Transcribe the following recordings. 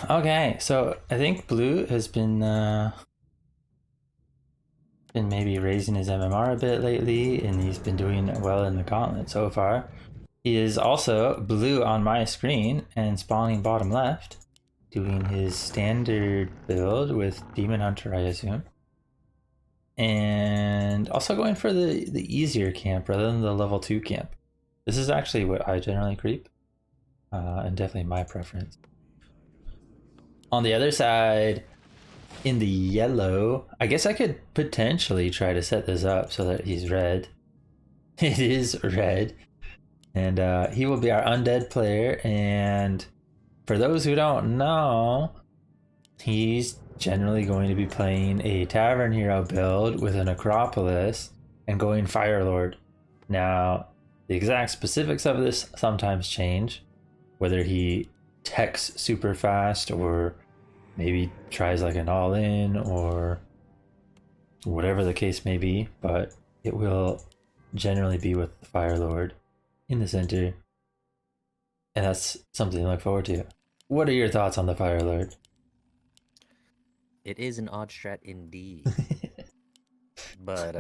Okay, so I think Blue has been maybe raising his MMR a bit lately, and he's been doing well in the Gauntlet so far. He is also Blue on my screen and spawning bottom left, doing his standard build with Demon Hunter, I assume, and also going for the easier camp rather than the level 2 camp. This is actually what I generally creep, and definitely my preference. On the other side, in the yellow, I guess I could potentially try to set this up so that he's red. It is red, and he will be our undead player. And for those who don't know, he's generally going to be playing a Tavern Hero build with an Acropolis and going Firelord. Now, the exact specifics of this sometimes change, whether he techs super fast or maybe tries like an all-in or whatever the case may be, but it will generally be with the Fire Lord in the center, and that's something to look forward to. What are your thoughts on the Fire Lord? It is an odd strat indeed. But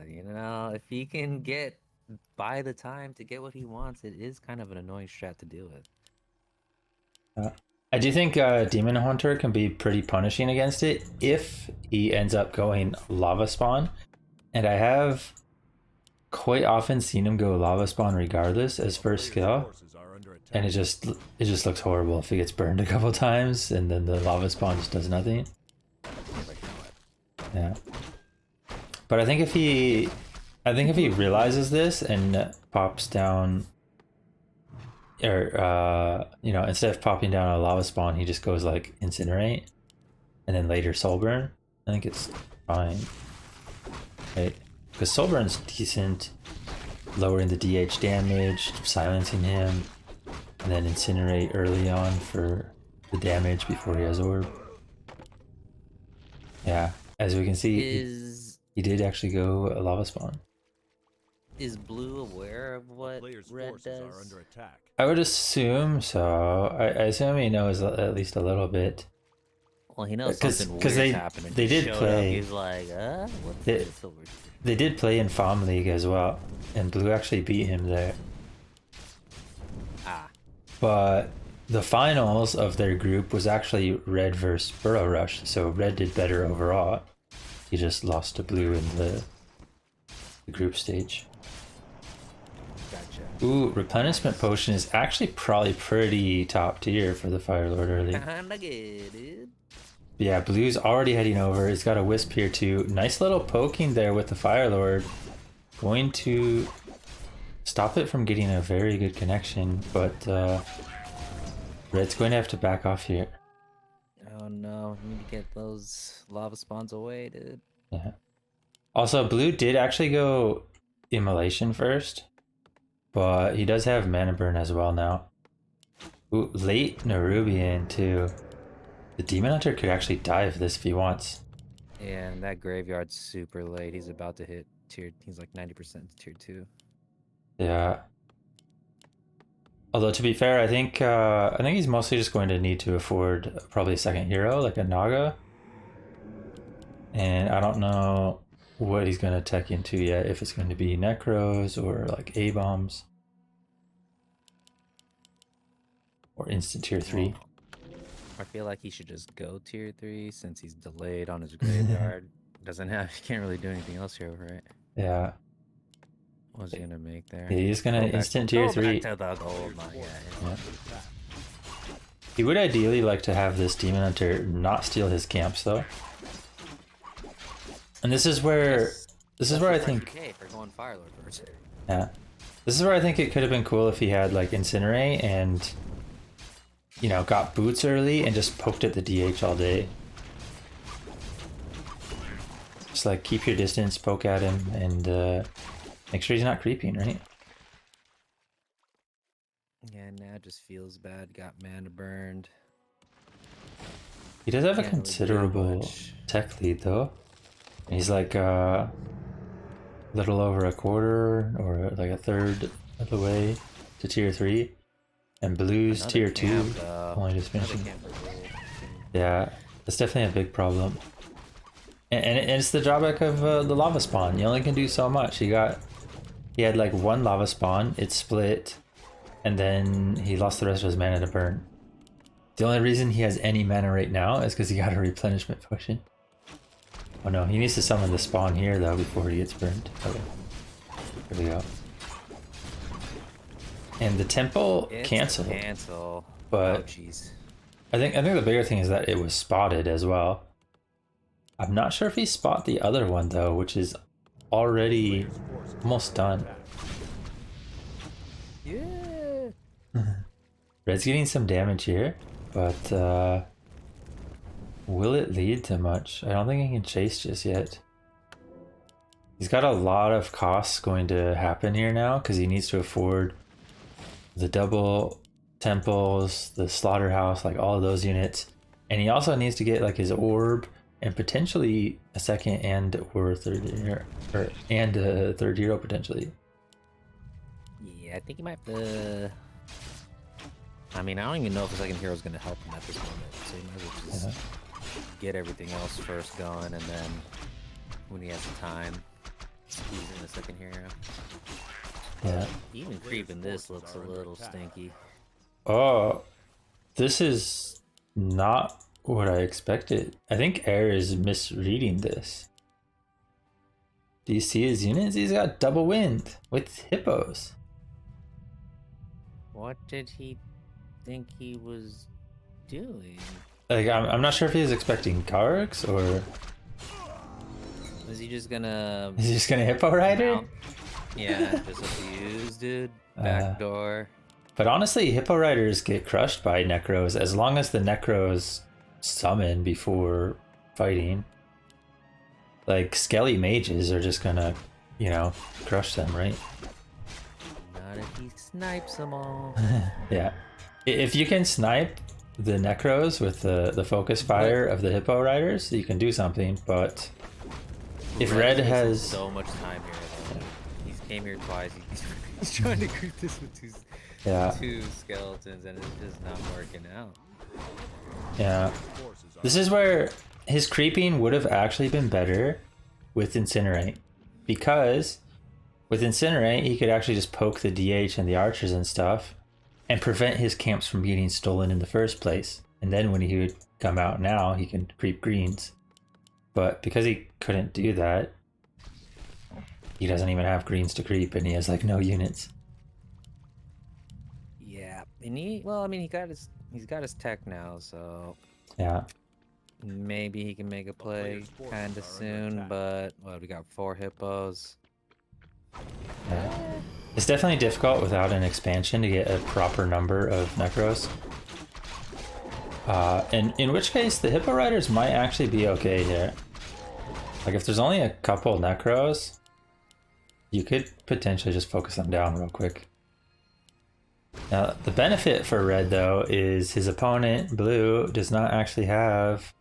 you know, if he can buy the time to get what he wants, it is kind of an annoying strat to deal with. I do think Demon Hunter can be pretty punishing against it if he ends up going Lava Spawn, and I have quite often seen him go Lava Spawn regardless as first skill, and it just looks horrible if he gets burned a couple times and then the Lava Spawn just does nothing. Yeah, but I think if he realizes this and pops down, or you know, instead of popping down a Lava Spawn, he just goes like Incinerate and then later Soul Burn, I think it's fine, right? Because Soul Burn's decent, lowering the DH damage, silencing him, and then Incinerate early on for the damage before he has Orb. Yeah, as we can see, he did actually go a Lava Spawn. Is Blue aware of what Red does? I would assume so. I assume he knows at least a little bit. Well, he knows something weird's happening. They did play. He's like, what's this over here? They did play in FoM League as well, and Blue actually beat him there. Ah. But the finals of their group was actually Red versus Burrow Rush, so Red did better overall. He just lost to Blue in the group stage. Gotcha. Ooh, Replenishment Potion is actually probably pretty top tier for the Fire Lord early. Kinda good, dude. Yeah, Blue's already heading over. He's got a Wisp here too. Nice little poking there with the Fire Lord. Going to stop it from getting a very good connection, but Red's going to have to back off here. Oh no, we need to get those lava spawns away, dude. Yeah. Also, Blue did actually go Immolation first, but he does have Mana Burn as well now. Ooh, late Nerubian too. The Demon Hunter could actually dive this if he wants. Yeah, and that graveyard's super late. He's about to hit tier. He's like 90% tier 2. Yeah. Although to be fair, I think he's mostly just going to need to afford probably a second hero like a Naga. And I don't know what he's going to tech into yet, if it's going to be Necros or like A-bombs. Or instant tier 3. I feel like he should just go tier 3 since he's delayed on his graveyard. He can't really do anything else here, right? Yeah. What's he gonna make there? Yeah, he's gonna instant tier 3. Back to the gold mine. Yeah. He would ideally like to have this Demon Hunter not steal his camps though. And this is where I think for going Firelord first. Yeah. This is where I think it could have been cool if he had like Incinerate and, you know, got boots early and just poked at the DH all day. Just like keep your distance, poke at him, and make sure he's not creeping, right? Yeah, now it just feels bad. Got mana burned. He does have a considerable tech lead though. He's like a little over a quarter or like a third of the way to tier 3. And blue's Another tier camp, 2. Only just another finishing. camp for blue. Yeah, that's definitely a big problem. And it's the drawback of the lava spawn. You only can do so much. He had like one lava spawn, it split, and then he lost the rest of his mana to burn. The only reason he has any mana right now is because he got a replenishment potion. Oh no, he needs to summon the spawn here though before he gets burned. Okay, there we go. And the temple canceled. Cancel. But oh jeez. I think the bigger thing is that it was spotted as well. I'm not sure if he spot the other one though, which is already almost done. Yeah. Red's getting some damage here, but will it lead to much? I don't think he can chase just yet. He's got a lot of costs going to happen here now because he needs to afford the double temples, the slaughterhouse, like all of those units. And he also needs to get like his orb and potentially a second and or third hero, and a third hero potentially. Yeah, I think he might have to... I mean, I don't even know if the second hero is going to help him at this moment. So he might as well just get everything else first going, and then when he has the time, squeeze in the second hero. Yeah. Even creeping this looks a little stinky. Oh, this is not what I expected. I think Air is misreading this. Do you see his units? He's got double wind with hippos. What did he think he was doing? Like, I'm not sure if he was expecting Karks or... Is he just gonna... Is he just gonna hippo rider? mount? Yeah, just abuse, dude. Backdoor. But honestly, hippo riders get crushed by necros as long as the necros summon before fighting. Like, skelly mages are just gonna, you know, crush them, right? Not if he snipes them all. Yeah. If you can snipe the necros with the focus fire of the hippo riders, you can do something, but if Red has so much time here, though. He's came here twice. He's trying to creep this with two skeletons, and it's just not working out. Yeah. This is where his creeping would have actually been better with Incinerate. Because with Incinerate, he could actually just poke the DH and the archers and stuff and prevent his camps from getting stolen in the first place. And then when he would come out now, he can creep greens. But because he couldn't do that, he doesn't even have greens to creep, and he has like no units. Yeah, and he's got his tech now, so Yeah. maybe he can make a play kind of soon. But well, we got 4 hippos. Yeah. It's definitely difficult without an expansion to get a proper number of necros. And in which case, the hippo riders might actually be okay here. Like, if there's only a couple necros, you could potentially just focus them down real quick. Now, the benefit for Red, though, is his opponent, Blue, does not actually have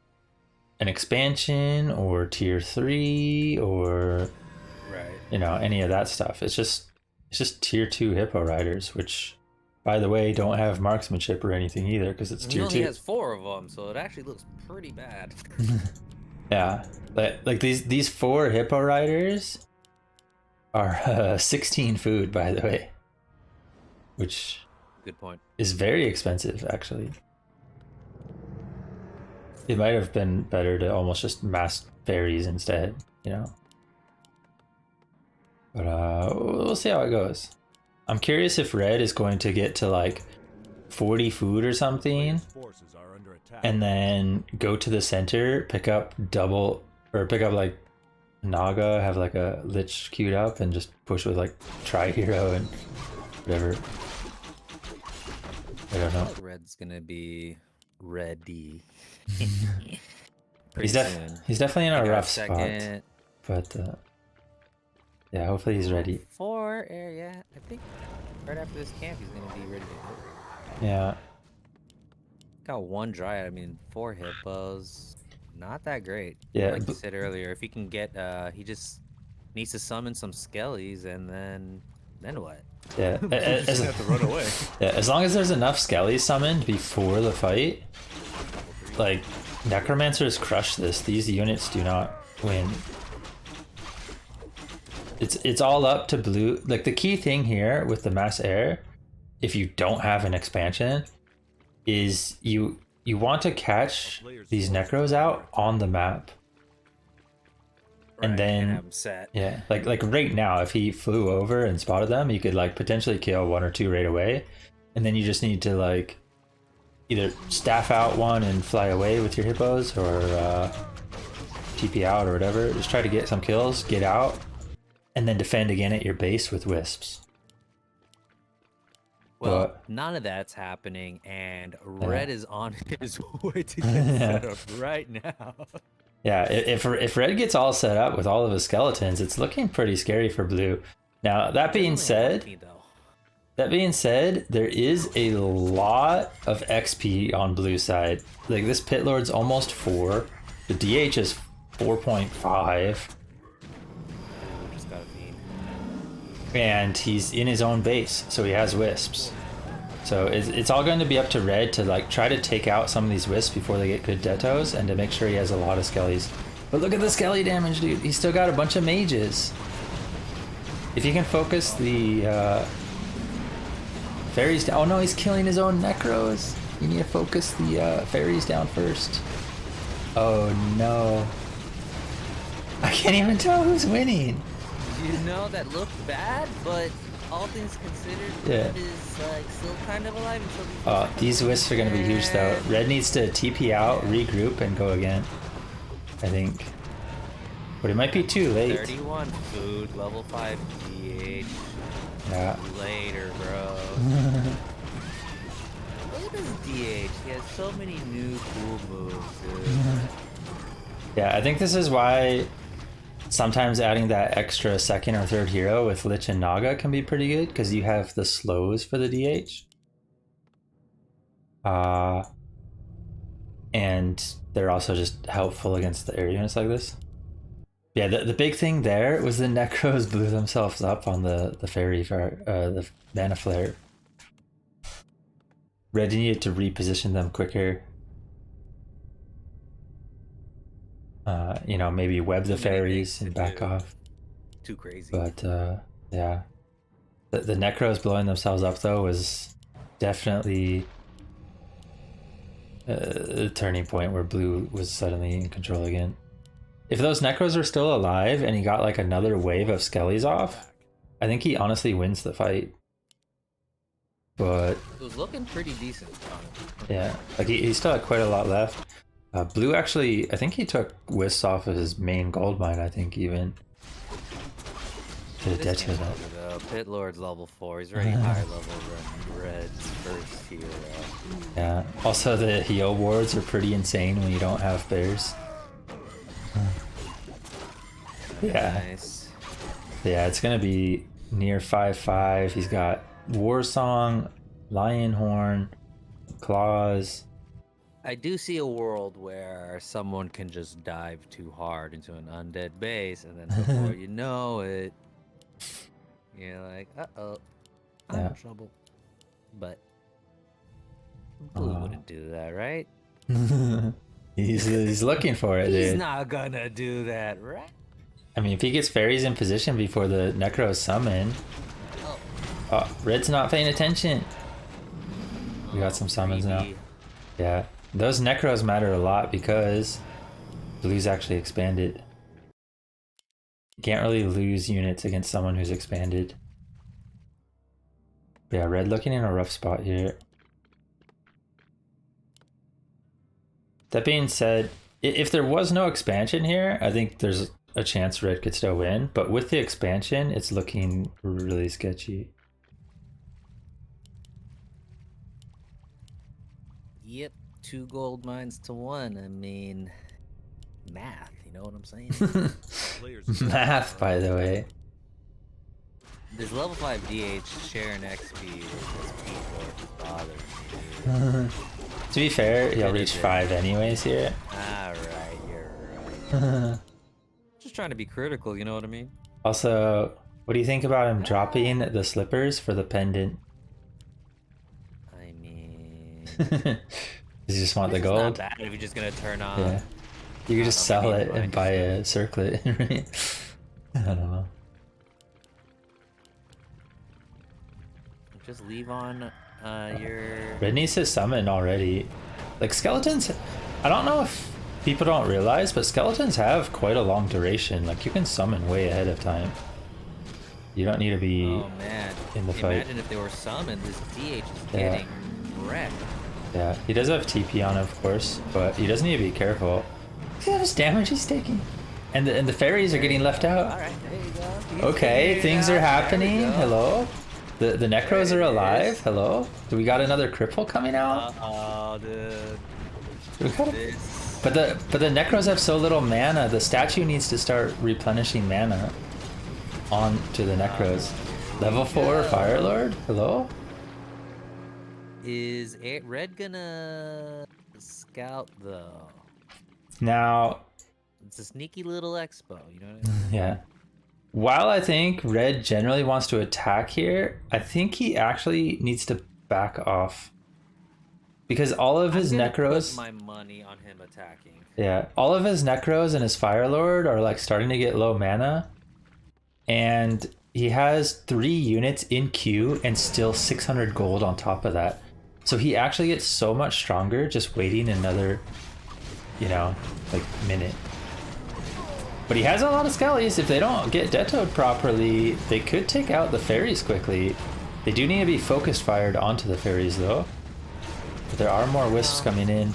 an expansion or tier 3 or, you know, any of that stuff. It's just tier 2 hippo riders, which, by the way, don't have marksmanship or anything either because it's tier 2. He only has 4 of them, so it actually looks pretty bad. Yeah, like these 4 hippo riders are 16 food, by the way, which good point is very expensive actually. It might have been better to almost just mass fairies instead, you know. But we'll see how it goes. I'm curious if Red is going to get to like 40 food or something, and then go to the center, pick up like Naga, have like a Lich queued up, and just push with like Tri-Hero and whatever. I don't know. Red's gonna be ready. He's definitely in a rough spot, but yeah, hopefully he's ready. 4 area. I think right after this camp he's gonna be ready to go. Yeah. Got 1 dryad. I mean, 4 hippos. Not that great. Yeah. Like you said earlier, if he can get, he just needs to summon some skellies, and then Then what? Yeah, You just have to run away. yeah, as long as there's enough skellies summoned before the fight, like, necromancers crush this. These units do not win. It's all up to blue. Like, the key thing here with the mass air, if you don't have an expansion, is you want to catch these necros out on the map. And then have 'em set. yeah, like right now, if he flew over and spotted them, you could like potentially kill one or two right away, and then you just need to like either staff out one and fly away with your hippos, or TP out or whatever. Just try to get some kills, get out, and then defend again at your base with wisps. Well, But none of that's happening, and Red is on his way to get set up right now. yeah, if red gets all set up with all of his skeletons, it's looking pretty scary for blue. Now that being said, there is a lot of XP on blue side. Like, this pit lord's almost 4. The DH is 4.5. Just got a fiend. And he's in his own base, so he has wisps. So it's all going to be up to red to like try to take out some of these wisps before they get good detos, and to make sure he has a lot of skellies. But look at the skelly damage, dude. He's still got a bunch of mages. If you can focus the fairies down. Oh no, he's killing his own necros. You need to focus the fairies down first. Oh no. I can't even tell who's winning. You know, that looked bad, but all things considered, Yeah. Red is like still kind of alive until These wisps are going to be huge though. Red needs to TP out, regroup, and go again, I think. But it might be too late. 31 food, level 5 DH. Yeah. Later, bro. Look at this DH. He has so many new cool moves, dude. Yeah, I think this is why sometimes adding that extra second or third hero with Lich and Naga can be pretty good, because you have the slows for the DH. And they're also just helpful against the air units like this. Yeah, the big thing there was the Necros blew themselves up on the fairy for the mana flare. Red needed to reposition them quicker. You know, maybe web the fairies and back off. Too crazy. But yeah, the Necros blowing themselves up though was definitely a turning point where blue was suddenly in control again. If those Necros are still alive and he got like another wave of Skellies off, I think he honestly wins the fight. But it was looking pretty decent, honestly. yeah, like he still had quite a lot left. Blue actually, I think he took wisps off of his main gold mine, I think, even. To deter that. Pit Lord's level 4, he's already higher level than Red's first hero. Yeah, also the heal wards are pretty insane when you don't have bears. Yeah. Nice. Yeah, it's gonna be near 5/5. He's got War Song, Lion Horn, Claws. I do see a world where someone can just dive too hard into an undead base, and then before you know it, you're like, uh-oh, I'm in trouble. But Blue wouldn't do that, right? He's looking for it, dude. He's not gonna do that, right? I mean, if he gets fairies in position before the Necros summon... Oh, Red's not paying attention. We got some summons now. Yeah. Those Necros matter a lot because Blue's actually expanded. You can't really lose units against someone who's expanded. But yeah, Red looking in a rough spot here. That being said, if there was no expansion here, I think there's a chance Red could still win. But with the expansion, it's looking really sketchy. Yep, 2 gold mines to 1. I mean, math, you know what I'm saying? Math, by the way. This level 5 DH sharing XP with this people bothers me. To be fair, he'll reach 5 anyways here. Alright, you're right. Just trying to be critical, you know what I mean? Also, What do you think about him dropping the slippers for the pendant? I mean, Does he just want the it's gold? not bad if you're just gonna turn on. Yeah. You could just sell it and buy a circlet, right? I don't know. Just leave on your. Red needs to summon already. Like skeletons, I don't know if people don't realize, but skeletons have quite a long duration. Like you can summon way ahead of time. You don't need to be Oh man! in the fight. Imagine if they were summoned. This DH is getting wrecked. Yeah, he does have TP on, of course, but he does need to be careful. See how much damage he's taking, and the fairies are getting left out. All right, there you go. He's Okay, things are happening. There we go. Hello. The necros are alive. Hello. Do we got another cripple coming out? Oh, dude. We got a- This. But the necros have so little mana. The statue needs to start replenishing mana onto the necros. Level 4 Fire Lord. Hello. Is Red gonna scout though? Now, It's a sneaky little expo, you know what I mean? yeah. While I think Red generally wants to attack here, I think he actually needs to back off. Because all of his I'm gonna necros... put my money on him attacking. Yeah, all of his necros and his Fire Lord are like starting to get low mana. And he has 3 units in queue and still 600 gold on top of that. So he actually gets so much stronger just waiting another, you know, like minute. But he has a lot of skellies. If they don't get detoed properly, they could take out the fairies quickly. They do need to be focused fired onto the fairies though. But there are more wisps coming in.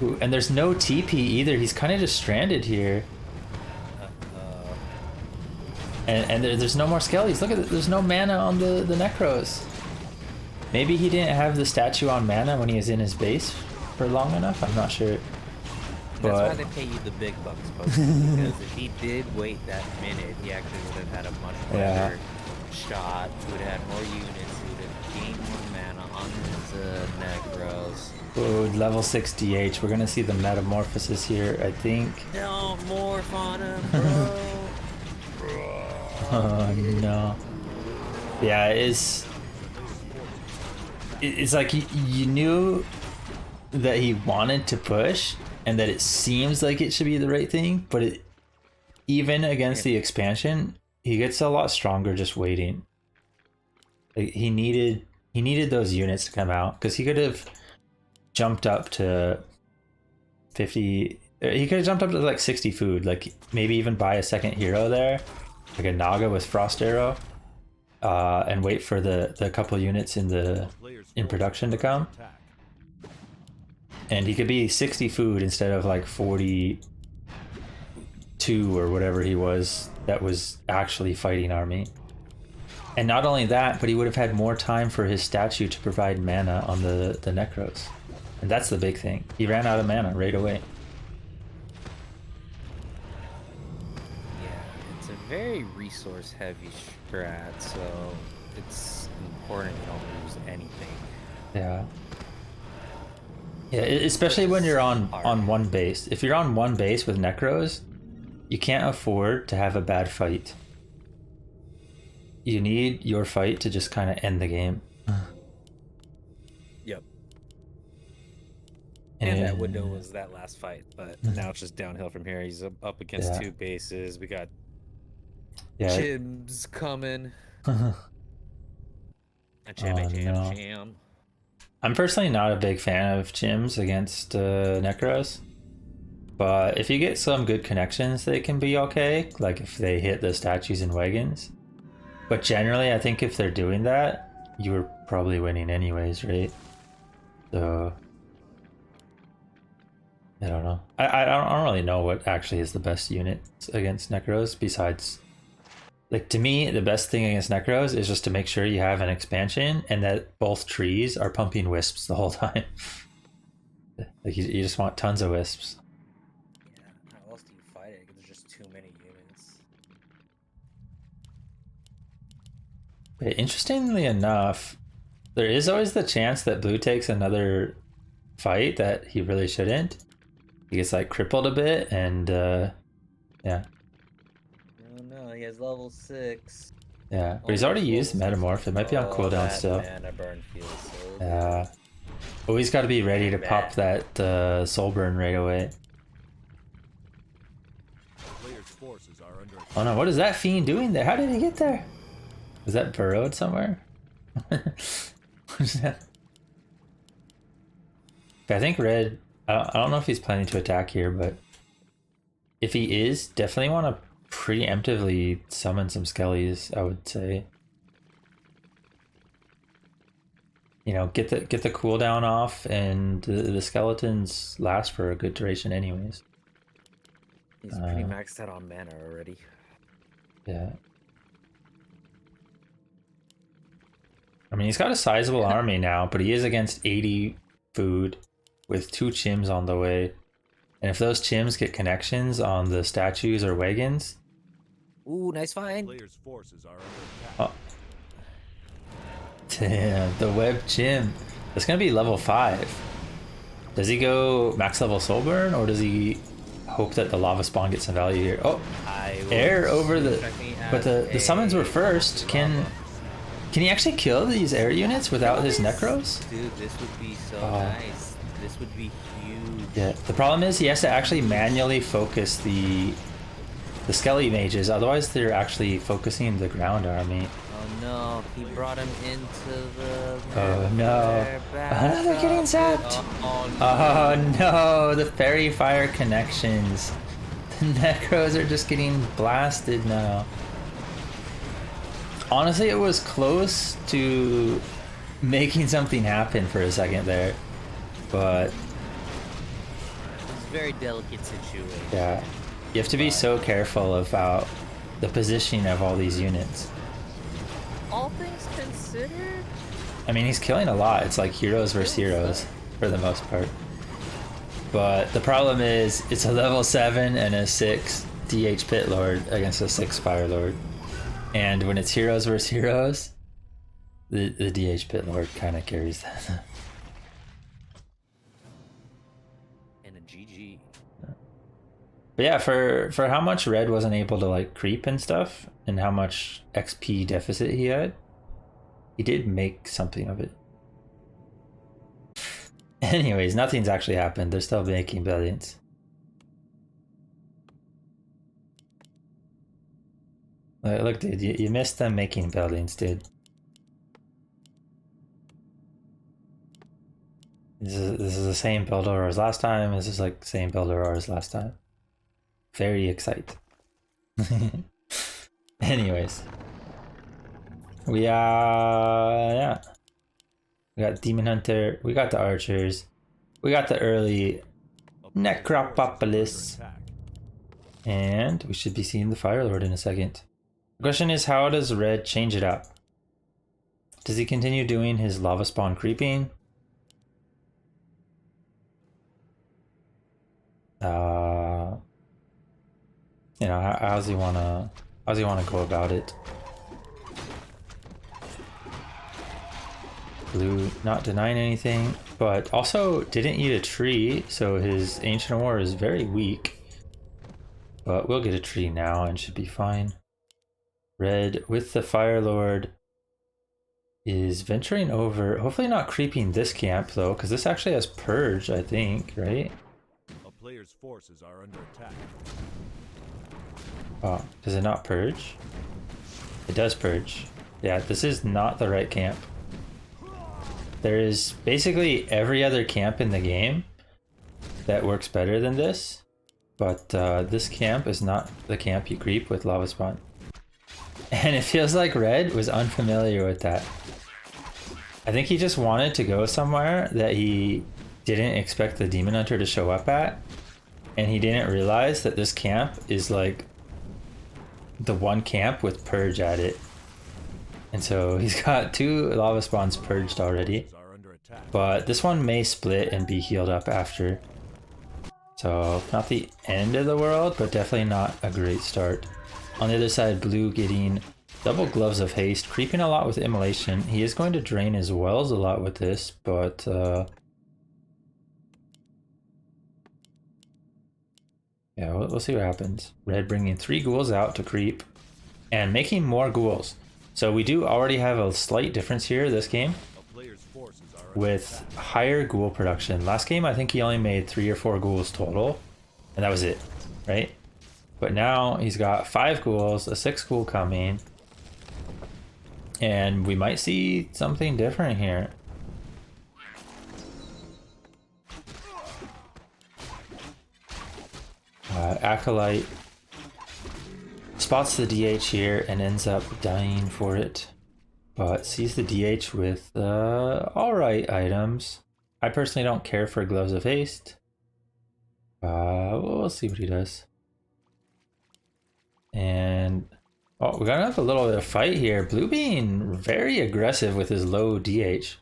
Ooh, and there's no TP either. He's kind of just stranded here. And there's no more skellies. Look at it. There's no mana on the necros. Maybe he didn't have the statue on mana when he was in his base for long enough. I'm not sure. That's why But they pay you the big bucks, folks. Because if he did wait that minute, he actually would have had a much better shot. He would have had more units. He would have gained more mana on his necros. ooh, level 6 DH. We're gonna see the metamorphosis here, I think. Don't morph on him, bro. Oh no. Yeah, it's like you knew that he wanted to push and that it seems like it should be the right thing, but even against the expansion, he gets a lot stronger just waiting. Like, he needed those units to come out because he could have jumped up to 50. He could have jumped up to like 60 food, like maybe even buy a second hero there, like a Naga with Frost Arrow, and wait for the couple units in production to come. And he could be 60 food instead of like 42 or whatever he was that was actually fighting army. And not only that, but he would have had more time for his statue to provide mana on the necros. And that's the big thing. He ran out of mana right away. Yeah, it's a very resource heavy strat, so it's important you don't lose anything. Yeah. Yeah, especially when you're on one base. If you're on one base with necros, you can't afford to have a bad fight. You need your fight to just kind of end the game. Yep. And that window was that last fight, but now it's just downhill from here. He's up against 2 bases. We got Chims coming. A cham. I'm personally not a big fan of Chims against Necros. But if you get some good connections, they can be okay. Like if they hit the statues and wagons. But generally, I think if they're doing that, you were probably winning anyways, right? So I don't know. I don't really know what actually is the best unit against Necros besides, like, to me, the best thing against Necros is just to make sure you have an expansion and that both trees are pumping wisps the whole time. Like, you just want tons of wisps. Yeah, how else do you fight it? There's just too many units. But interestingly enough, there is always the chance that blue takes another fight that he really shouldn't. He gets, like, crippled a bit and, yeah. no, he has level 6. Yeah, but he's already used Metamorph. It might be on cooldown that still. mana burn feels so good. Yeah. Oh, he's got to be ready to pop that soul burn right away. Oh no, what is that fiend doing there? How did he get there? Was that burrowed somewhere? What is that? I think red, I don't know if he's planning to attack here, but if he is, definitely want to preemptively summon some skellies, I would say. You know, get the cooldown off, and the skeletons last for a good duration anyways. He's pretty maxed out on mana already. Yeah. I mean, he's got a sizable army now, but he is against 80 food with 2 chims on the way. And if those chims get connections on the statues or wagons... Ooh, nice find! Players' forces are Oh. Damn, the web chim. That's gonna be level 5. Does he go max level soul burn, or does he hope that the lava spawn gets some value here? Oh, air over the... But the summons were first. Can he actually kill these air units without his necros? Dude, this would be so nice. This would be huge. Yeah, the problem is he has to actually manually focus the skelly mages, otherwise they're actually focusing the ground army. Oh no, he brought him into the... Oh no. They're getting zapped! Oh no, the fairy fire connections. The necros are just getting blasted now. Honestly, it was close to making something happen for a second there, but... It's a very delicate situation. Yeah, you have to be so careful about the positioning of all these units. All things considered? I mean, he's killing a lot. It's like heroes versus heroes for the most part. But the problem is, it's a level 7 and a 6 DH Pit Lord against a 6 Fire Lord. And when it's heroes versus heroes, the DH Pit Lord kind of carries that. And a GG. But yeah, for how much red wasn't able to like creep and stuff, and how much XP deficit he had, he did make something of it. Anyways, nothing's actually happened. They're still making billions. Look, dude, you missed them making buildings, dude. This is the same build order as last time. This is like same build order as last time. Very excited. Anyways, we yeah, we got Demon Hunter, we got the archers, we got the early Necropolis, and we should be seeing the Fire Lord in a second. The question is, how does red change it up? Does he continue doing his lava spawn creeping? You know, how's he wanna go about it? Blue not denying anything, but also didn't eat a tree, so his Ancient War is very weak. But we'll get a tree now and should be fine. Red with the Fire Lord is venturing over, hopefully not creeping this camp though, because this actually has Purge, I think, right? A player's forces are under attack. Oh, does it not purge? It does purge. Yeah, this is not the right camp. There is basically every other camp in the game that works better than this, but this camp is not the camp you creep with Lava Spawn. And it feels like red was unfamiliar with that. I think he just wanted to go somewhere that he didn't expect the Demon Hunter to show up at, and he didn't realize that this camp is like the one camp with Purge at it. And so he's got 2 lava spawns purged already, but this one may split and be healed up after. So not the end of the world, but definitely not a great start. On the other side, blue getting double gloves of haste, creeping a lot with immolation. He is going to drain his wells a lot with this, but yeah, we'll see what happens. Red bringing 3 ghouls out to creep. and making more ghouls. So we do already have a slight difference here this game A player's forces are under with attack. higher ghoul production. Last game I think he only made 3 or 4 ghouls total, and that was it, right? But now he's got 5 ghouls, a 6 ghoul coming, and we might see something different here. Acolyte spots the DH here and ends up dying for it, but sees the DH with alright items. I personally don't care for Gloves of Haste. We'll see what he does. And oh, we're gonna have a little bit of fight here. Blue being very aggressive with his low DH.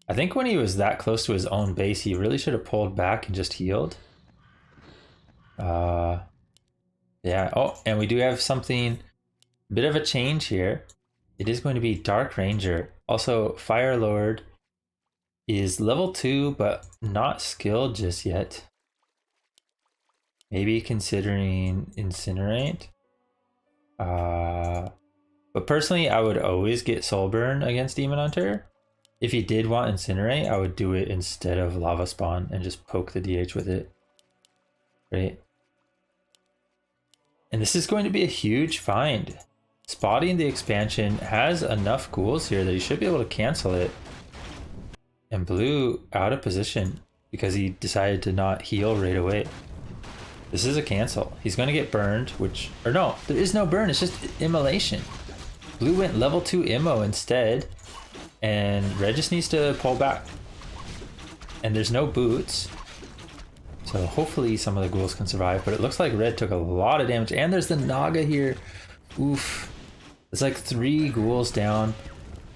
I think when he was that close to his own base, he really should have pulled back and just healed. Yeah. Oh, and we do have something, bit of a change here. It is going to be Dark Ranger. Also, Fire Lord is level 2, but not skilled just yet. Maybe considering Incinerate. But personally, I would always get Soulburn against Demon Hunter. If he did want Incinerate, I would do it instead of Lava Spawn and just poke the DH with it. Right? And this is going to be a huge find. Spotting the expansion has enough ghouls here that he should be able to cancel it. And Blue out of position because he decided to not heal right away. This is a cancel. He's going to get burned, which... Or no, there is no burn. It's just immolation. Blue went level 2 immo instead. And Red just needs to pull back. And there's no boots. So hopefully some of the ghouls can survive. But it looks like Red took a lot of damage. And there's the Naga here. Oof. It's like 3 ghouls down.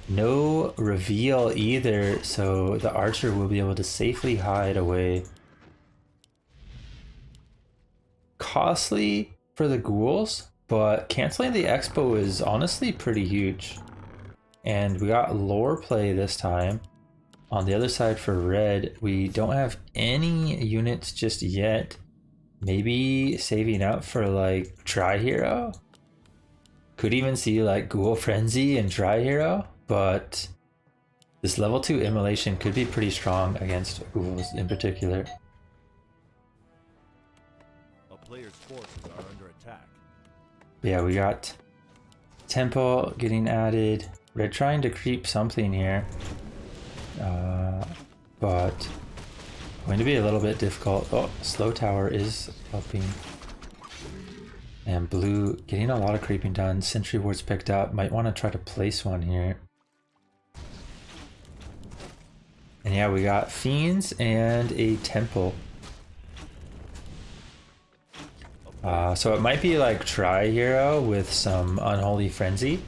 No reveal either. So the archer will be able to safely hide away. Costly for the ghouls, but canceling the expo is honestly pretty huge. And we got lore play this time. On the other side for Red, we don't have any units just yet. Maybe saving up for like Tri-Hero. Could even see like Ghoul Frenzy and Tri-Hero, but this level 2 immolation could be pretty strong against ghouls in particular. A player's forces are under attack. Yeah, we got Temple getting added. Red trying to creep something here. But going to be a little bit difficult. Oh, Slow Tower is helping. And Blue getting a lot of creeping done. Sentry Ward's picked up. Might want to try to place one here. And yeah, we got Fiends and a Temple. So it might be like Tri-Hero with some Unholy Frenzy.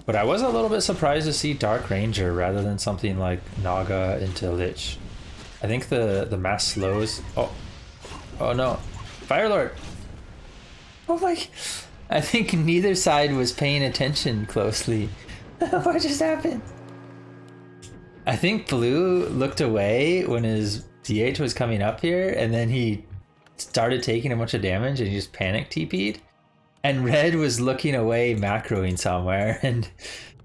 But I was a little bit surprised to see Dark Ranger rather than something like Naga into Lich. I think the mass slows... Oh no. Fire Lord! Oh my... I think neither side was paying attention closely. What just happened? I think Blue looked away when his DH was coming up here, and then he started taking a bunch of damage and he just panic TP'd. And Red was looking away, macroing somewhere, and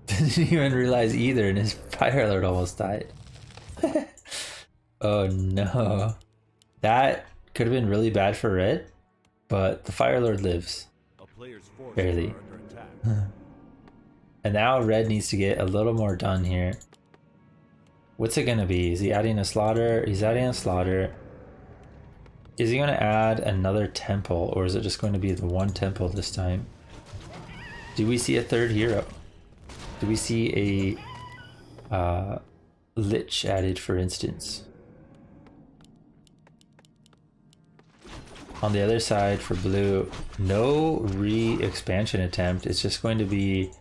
didn't even realize either, and his Fire Lord almost died. Oh no. That could have been really bad for Red, but the Fire Lord lives. A player's forces Barely. are under attack. And now Red needs to get a little more done here. What's it gonna be? Is he adding a Slaughter? He's adding a Slaughter. Is he going to add another temple, or is it just going to be the one temple this time? Do we see a third hero? Do we see a Lich added, for instance? On the other side for Blue, no re-expansion attempt. It's just going to be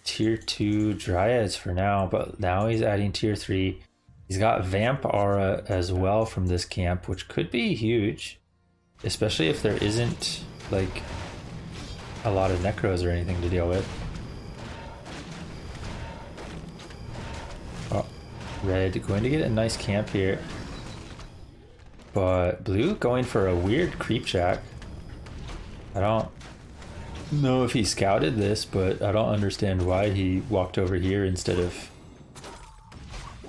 tier 2 Dryads for now, but now he's adding tier 3. He's got Vamp Aura as well from this camp, which could be huge, especially if there isn't like a lot of Necros or anything to deal with. Oh, Red going to get a nice camp here, but Blue going for a weird creep jack. I don't know if he scouted this, but I don't understand why he walked over here instead of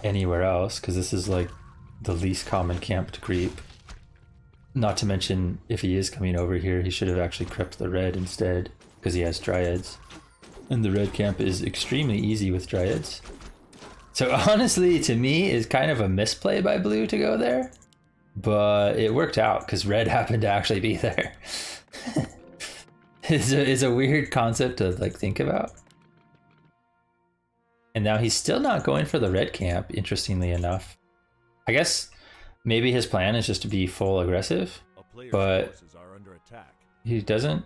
anywhere else, because this is like the least common camp to creep. Not to mention, if he is coming over here, he should have actually crept the red instead, because he has dryads. And the red camp is extremely easy with dryads. So honestly, to me, is kind of a misplay by blue to go there. But it worked out, because red happened to actually be there. It's a weird concept to like think about. And now he's still not going for the red camp, interestingly enough. I guess maybe his plan is just to be full aggressive, but he doesn't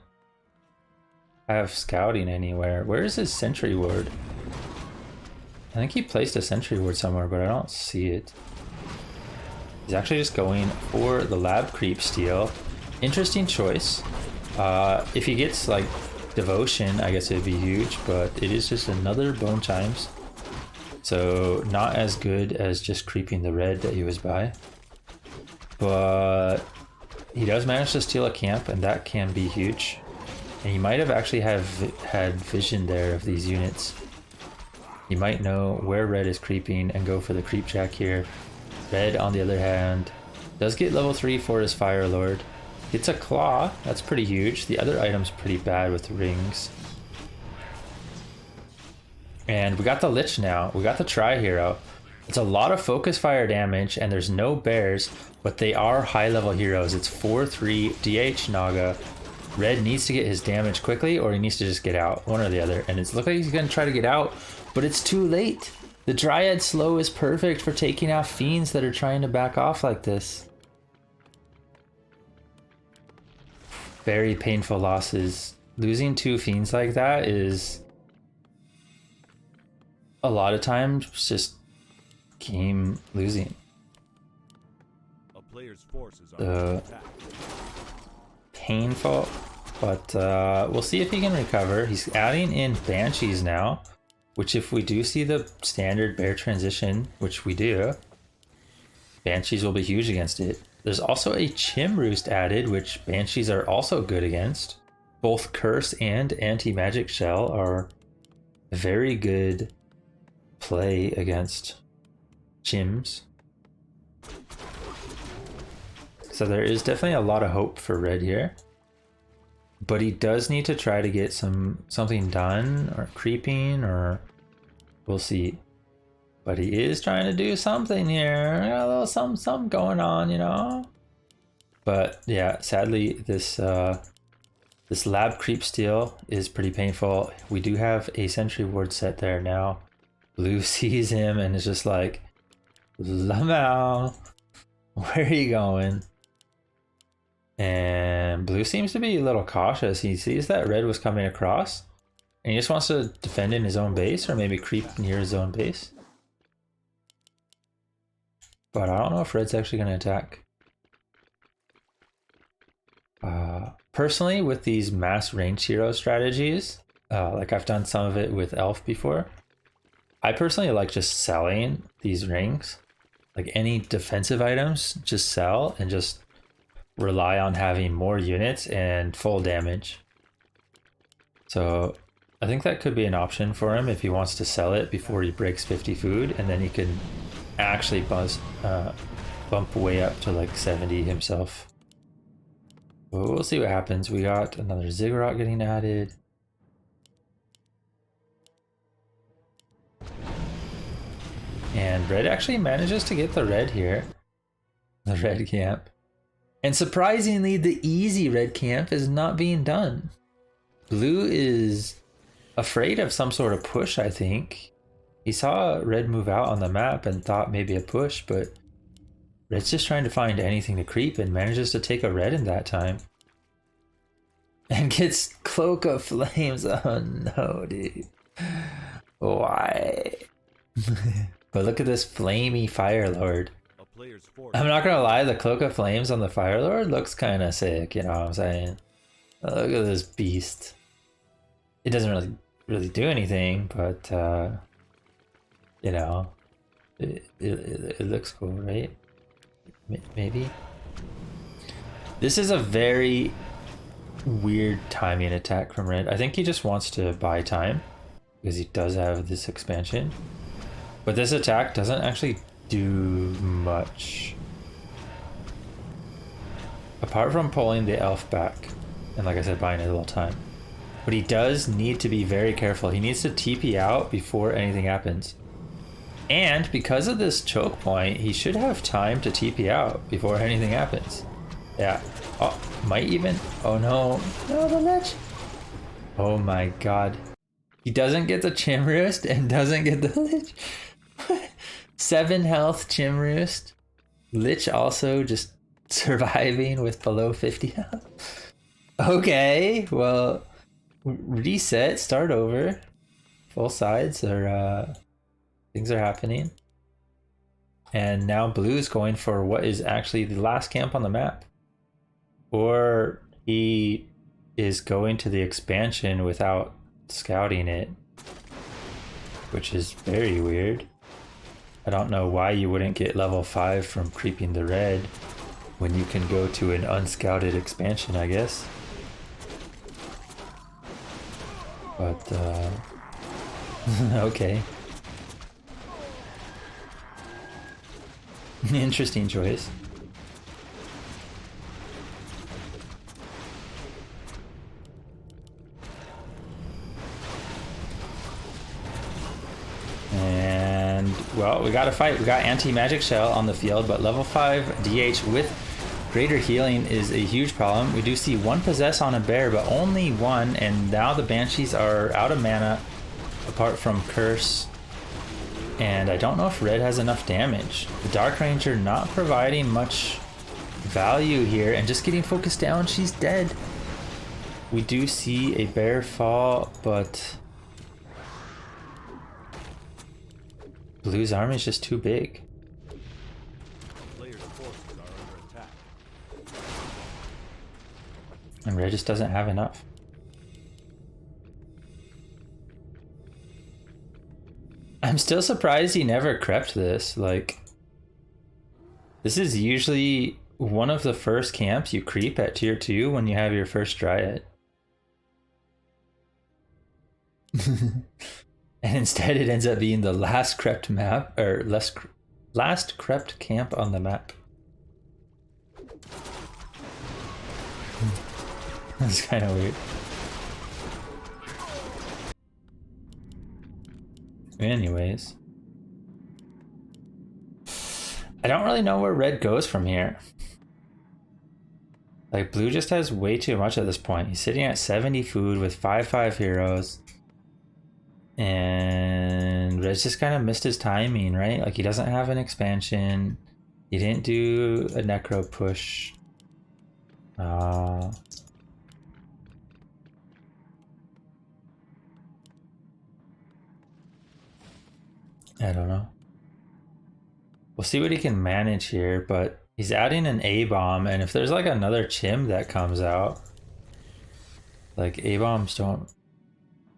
have scouting anywhere. Where is his sentry ward? I think he placed a sentry ward somewhere, but I don't see it. He's actually just going for the lab creep steal. Interesting choice. If he gets like devotion, I guess it'd be huge, but it is just another bone chimes. So not as good as just creeping the red that he was by. But he does manage to steal a camp, and that can be huge. And he might have actually had vision there of these units. He might know where red is creeping and go for the creep jack here. Red, on the other hand, does get level 3 for his Fire Lord. Gets a claw, that's pretty huge. The other item's pretty bad with rings. And we got the Lich now. We got the Tri-Hero. It's a lot of focus fire damage, and there's no bears, but they are high-level heroes. It's 4-3 DH Naga. Red needs to get his damage quickly, or he needs to just get out. One or the other. And it's looks like he's going to try to get out, but it's too late. The Dryad slow is perfect for taking out fiends that are trying to back off like this. Very painful losses. Losing 2 fiends like that is a lot of times just game losing. A player's forces are under attack. Painful, but we'll see if he can recover. He's adding in Banshees now, which if we do see the standard bear transition, which we do, Banshees will be huge against it. There's also a Chim Roost added, which Banshees are also good against. Both Curse and Anti-Magic Shell are very good play against Chims. So there is definitely a lot of hope for red here. But he does need to try to get something done, or creeping, or we'll see. But he is trying to do something here. Got a little something going on, you know? But yeah, sadly this this lab creep steal is pretty painful. We do have a sentry ward set there now. Blue sees him and is just like, Lamau, where are you going? And blue seems to be a little cautious. He sees that red was coming across, and he just wants to defend in his own base, or maybe creep near his own base. But I don't know if red's actually going to attack. Personally, with these mass range hero strategies, like I've done some of it with elf before, I personally like just selling these rings. Like any defensive items, just sell and just rely on having more units and full damage. So I think that could be an option for him if he wants to sell it before he breaks 50 food, and then he can actually bump way up to like 70 himself. But we'll see what happens. We got another Ziggurat getting added. And red actually manages to get the red here. The red camp. And surprisingly, the easy red camp is not being done. Blue is afraid of some sort of push, I think. He saw red move out on the map and thought maybe a push, but red's just trying to find anything to creep and manages to take a red in that time. And gets Cloak of Flames. Oh no, dude. Why? But look at this flamey Fire Lord. I'm not gonna lie, the Cloak of Flames on the Fire Lord looks kind of sick, you know what I'm saying? Look at this beast. It doesn't really do anything, but you know, it looks cool, right? Maybe. This is a very weird timing attack from red. I think he just wants to buy time because he does have this expansion. But this attack doesn't actually do much. Apart from pulling the elf back. And like I said, buying a little time. But he does need to be very careful. He needs to TP out before anything happens. And because of this choke point, he should have time to TP out before anything happens. Yeah. Oh, might even... Oh no. No, the lich. Oh my god. He doesn't get the Chim Roost and doesn't get the lich. 7 health Chim Roost. Lich also just surviving with below 50 health. Okay, well, reset, start over. Full sides are, things are happening. And now Blue's going for what is actually the last camp on the map. Or he is going to the expansion without scouting it, which is very weird. I don't know why you wouldn't get level 5 from creeping the red when you can go to an unscouted expansion, I guess. But, okay. Interesting choice. And, well, we got to fight. We got anti-magic shell on the field, but level 5 DH with greater healing is a huge problem. We do see 1 possess on a bear, but only 1, and now the banshees are out of mana apart from curse. And I don't know if red has enough damage. The Dark Ranger not providing much value here, and just getting focused down. She's dead. We do see a bear fall, but Blue's army is just too big. Players' forces are under attack. And red just doesn't have enough. I'm still surprised he never crept this. Like, this is usually one of the first camps you creep at tier 2 when you have your first Dryad. And instead it ends up being the last crept map, or last crept camp on the map. That's kind of weird. Anyways. I don't really know where red goes from here. Like, blue just has way too much at this point. He's sitting at 70 food with 5/5 heroes. And red's just kind of missed his timing, right? Like, he doesn't have an expansion. He didn't do a necro push. I don't know. We'll see what he can manage here, but he's adding an A-bomb, and if there's like another chim that comes out, like, A-bombs don't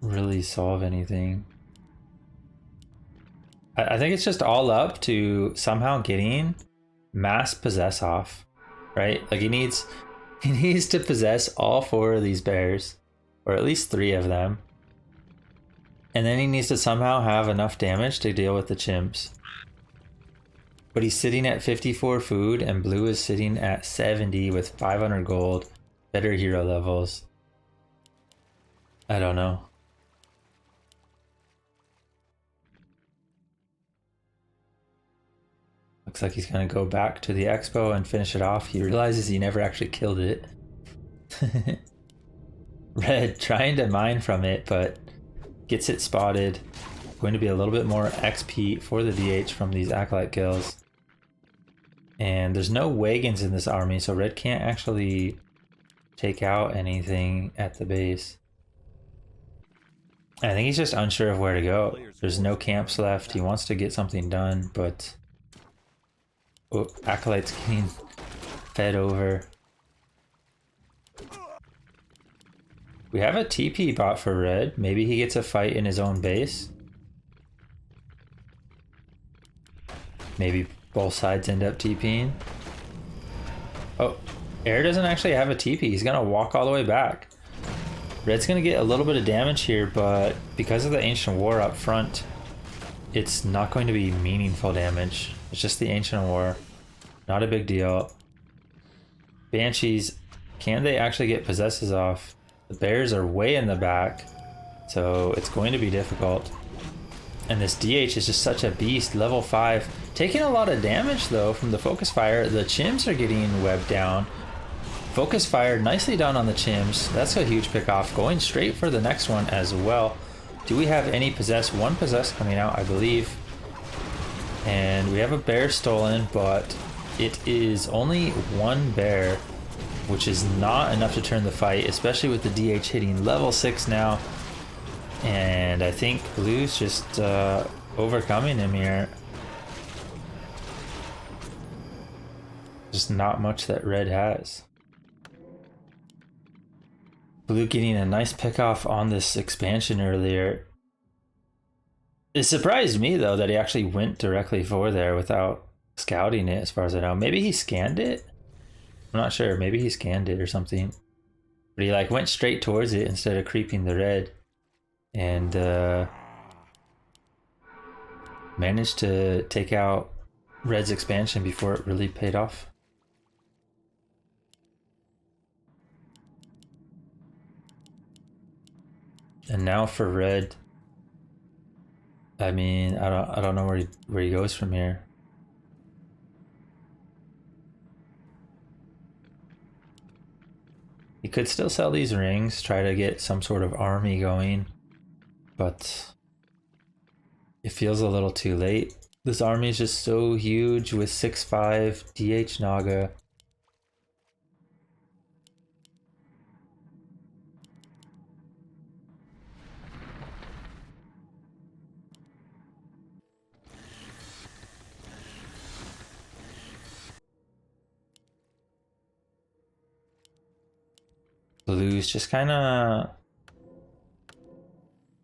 really solve anything. I think it's just all up to somehow getting mass possess off, right? Like, he needs to possess all 4 of these bears, or at least 3 of them. And then he needs to somehow have enough damage to deal with the chimps. But he's sitting at 54 food, and blue is sitting at 70 with 500 gold, better hero levels. I don't know. Looks like he's gonna go back to the expo and finish it off. He realizes he never actually killed it. Red trying to mine from it, but gets it spotted. Going to be a little bit more XP for the DH from these Acolyte kills. And there's no wagons in this army, so red can't actually take out anything at the base. I think he's just unsure of where to go. There's no camps left. He wants to get something done, but oh, Acolyte's getting fed over. We have a TP bot for red. Maybe he gets a fight in his own base. Maybe both sides end up TPing. Oh, Air doesn't actually have a TP. He's gonna walk all the way back. Red's gonna get a little bit of damage here, but because of the Ancient War up front, it's not going to be meaningful damage. It's just the Ancient War. Not a big deal. Banshees, can they actually get possesses off? The bears are way in the back, so it's going to be difficult. And this DH is just such a beast. Level 5. Taking a lot of damage though from the focus fire. The chims are getting webbed down. Focus fire nicely done on the chims. That's a huge pick off. Going straight for the next one as well. Do we have any possess? One possess coming out, I believe. And we have a bear stolen, but it is only one bear, which is not enough to turn the fight, especially with the DH hitting level 6 now. And I think Blue's just overcoming him here. Just not much that Red has. Blue getting a nice pick off on this expansion earlier. It surprised me though that he actually went directly for there without scouting it, as far as I know. Maybe he scanned it? I'm not sure. Maybe he scanned it or something. But he like went straight towards it instead of creeping the red. And managed to take out Red's expansion before it really paid off. And now for Red, I mean, I don't know where he goes from here. He could still sell these rings, try to get some sort of army going, but it feels a little too late. This army is just so huge with 6-5 DH Naga. Blue's just kind of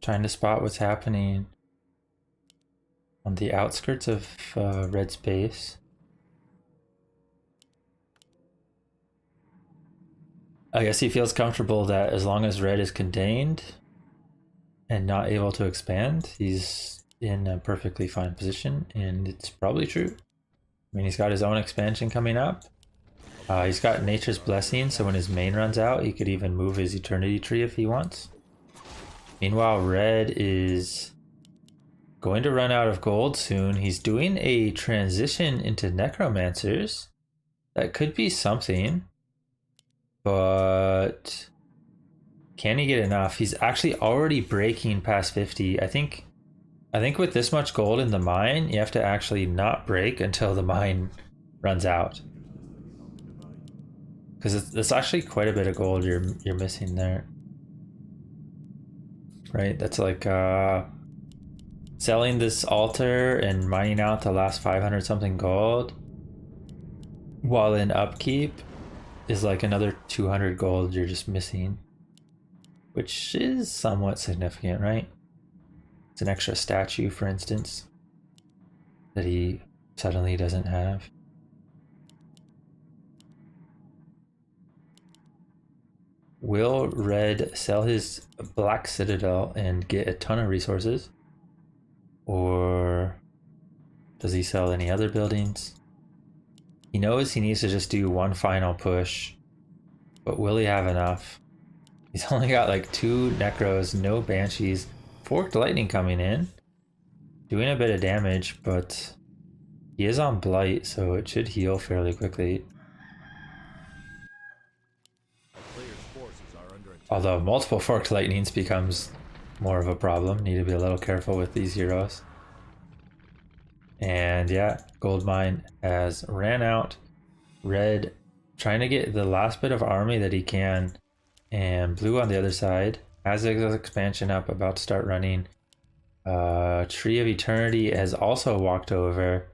trying to spot what's happening on the outskirts of Red's base. I guess he feels comfortable that as long as Red is contained and not able to expand, he's in a perfectly fine position, and it's probably true. I mean, he's got his own expansion coming up. He's got Nature's Blessing, so when his main runs out, he could even move his Eternity Tree if he wants. Meanwhile, Red is going to run out of gold soon. He's doing a transition into Necromancers. That could be something. But can he get enough? He's actually already breaking past 50. I think with this much gold in the mine, you have to actually not break until the mine runs out. Because it's actually quite a bit of gold you're missing there. Right? That's like selling this altar and mining out the last 500 something gold while in upkeep is like another 200 gold you're just missing, which is somewhat significant, right? It's an extra statue, for instance, that he suddenly doesn't have. Will Red sell his Black Citadel and get a ton of resources? Or does he sell any other buildings? He knows he needs to just do one final push, but will he have enough? He's only got like 2 Necros, no Banshees, Forked Lightning coming in, doing a bit of damage, but he is on Blight, so it should heal fairly quickly. Although multiple Forked Lightnings becomes more of a problem. Need to be a little careful with these heroes. And yeah, gold mine has ran out. Red trying to get the last bit of army that he can. And Blue on the other side has his expansion up, about to start running. Tree of Eternity has also walked over.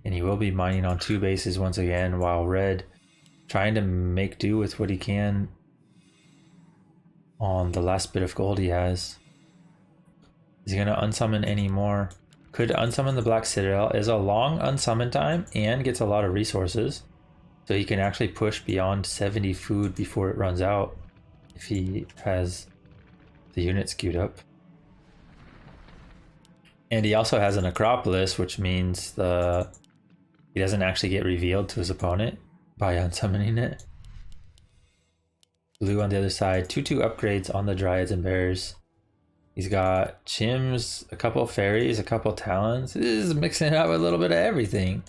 And he will be mining on 2 bases once again, while Red trying to make do with what he can on the last bit of gold he has. Is he going to unsummon any more could unsummon the Black Citadel, is a long unsummon time and gets a lot of resources. So he can actually push beyond 70 food before it runs out if he has the units queued up. And he also has an Acropolis, which means he doesn't actually get revealed to his opponent by unsummoning it. Blue on the other side, 2/2 upgrades on the Dryads and Bears. He's got Chims, a couple of Fairies, a couple of Talons. This is mixing it up with a little bit of everything.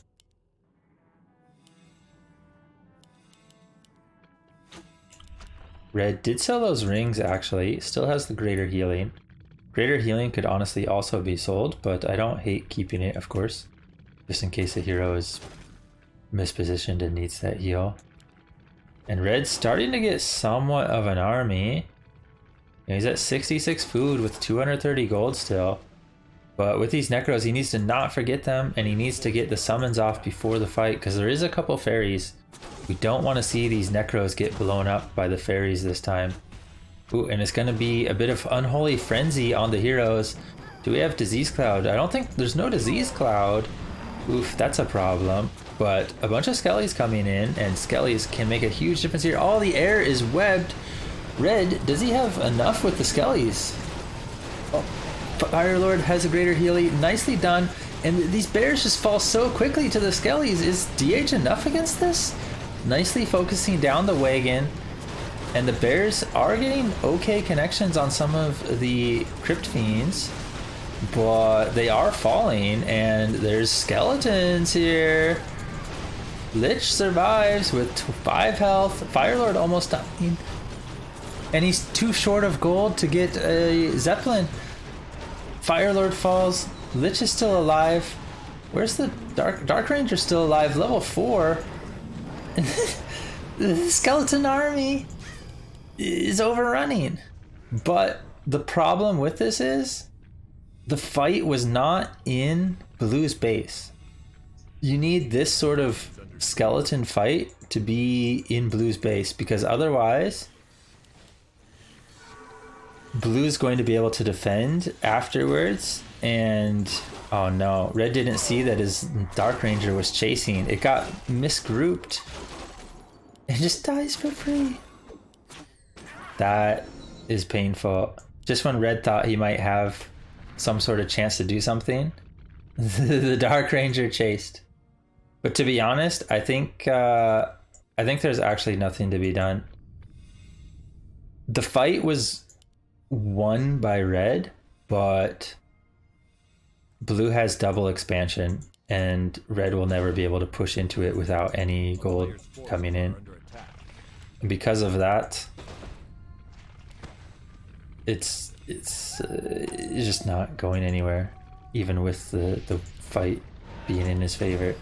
Red did sell those rings actually, still has the Greater Healing. Greater Healing could honestly also be sold, but I don't hate keeping it, of course, just in case the hero is mispositioned and needs that heal. And Red's starting to get somewhat of an army. He's at 66 food with 230 gold still. But with these Necros, he needs to not forget them, and he needs to get the summons off before the fight, because there is a couple Fairies. We don't want to see these Necros get blown up by the Fairies this time. Ooh, and it's going to be a bit of Unholy Frenzy on the heroes. Do we have Disease Cloud? I don't think there's no Disease Cloud. Oof, that's a problem. But a bunch of Skellies coming in, and Skellies can make a huge difference here. All the air is webbed. Red, does he have enough with the Skellies? Oh, Firelord has a Greater Healing. Nicely done. And these Bears just fall so quickly to the Skellies. Is DH enough against this? Nicely focusing down the wagon. And the Bears are getting okay connections on some of the Crypt Fiends, but they are falling, and there's skeletons here. Lich survives with 5 health. Firelord almost dying. And he's too short of gold to get a Zeppelin. Firelord falls. Lich is still alive. Where's the Dark Ranger still alive? Level 4. The skeleton army is overrunning. But the problem with this is the fight was not in Blue's base. You need this sort of skeleton fight to be in Blue's base, because otherwise Blue's going to be able to defend afterwards. And oh no, Red didn't see that his Dark Ranger was chasing. It got misgrouped and just dies for free. That is painful. Just when Red thought he might have some sort of chance to do something, the Dark Ranger chased. But to be honest, I think there's actually nothing to be done. The fight was won by Red, but Blue has double expansion, and Red will never be able to push into it without any gold coming in. And because of that, it's just not going anywhere, even with the fight being in his favor.